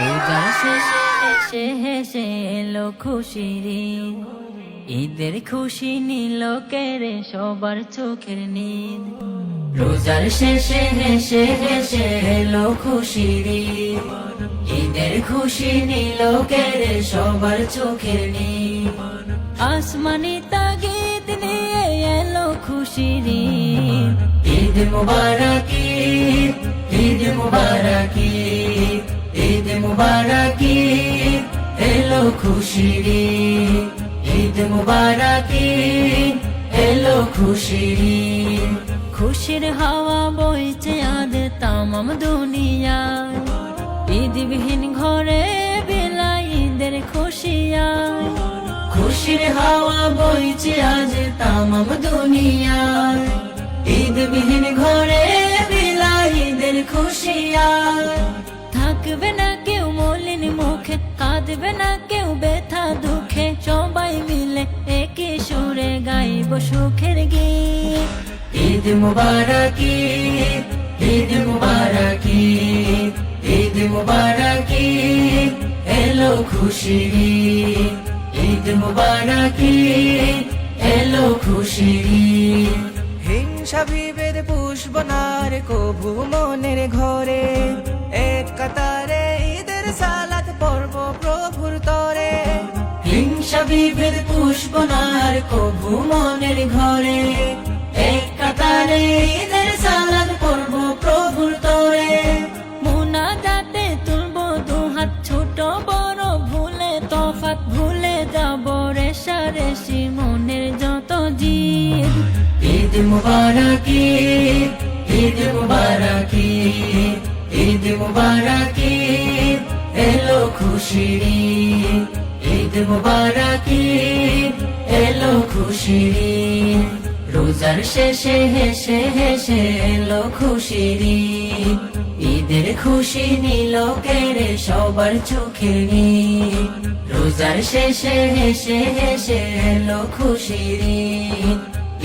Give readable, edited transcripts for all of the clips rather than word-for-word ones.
রোজার শেষে হেসে হেসে এলো খুশির ঈদ, ঈদের খুশি নিল কেড়ে সবার চোখের নীদ। রোজার শেষে হেসে হেসে এলো খুশির ঈদ, ঈদের খুশি নিল কেড়ে সবার চোখের নীদ। আসমানি তাগিদ নিয়ে এলো খুশির ঈদ, ঈদ মুবারক ঈদ, ঈদ মুবারক ঈদ, ঈদ মুবারক ঈদ, এলো খুশির ঈদ, ঈদ মুবারক ঈদ, এলো খুশির ঈদ। খুশির হাওয়া বইছে আজ তামাম দুনিয়ায়, ঈদবিহীন ঘরে বিলাই ঈদের খুশিয়ায়। খুশির হাওয়া বইছে আজ তামাম দুনিয়ায়, ঈদবিহীন ঘরে বিলাই ঈদের খুশিয়ায়। থাকবে না কেউ মলিন মুখে, কাঁদবে না কেউ ব্যথা দুঃখে, সবাই মিলে একই সুরে গাইব সুখের গীত। ঈদ মুবারক ঈদ, ঈদ মুবারক ঈদ, ঈদ মুবারক ঈদ, এলো খুশির ঈদ, ঈদ মুবারক ঈদ, এলো খুশির ঈদ। হিংসা বিভেদ পুষব না রে কভু মনের ঘরে, এক কাতারে ঈদের সালাত পড়ব প্রভুর তরে। হিংসা বিভেদ পুষব না আর কভু মনের ঘরে, এক কাতারে ঈদের সালাত পড়ব প্রভুর তরে। মুনাজাতে তুলব দুহাত, ছোট বড় ভুলে তফাত ভুলে যাব রেশারেশি মনের যত জিদ। ঈদ মুবারক ঈদ, ঈদ মুবারক ঈদ, ঈদ মুবারক ঈদ, এলো খুশির ঈদ, ঈদ মুবারক ঈদ, এলো খুশির ঈদ। রোজার শেষে হেসে হেসে এলো খুশির ঈদ, ঈদের খুশি নিল কেড়ে সবার চোখের নীদ। রোজার শেষে হেসে হেসে এলো খুশির ঈদ,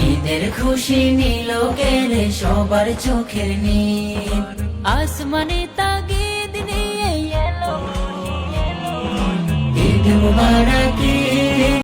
ঈদের খুশি নিল কেড়ে সবার চোখের নীদ। আসমানি তাগিদ নিয়ে এলো ঈদ মুবারক ঈদ।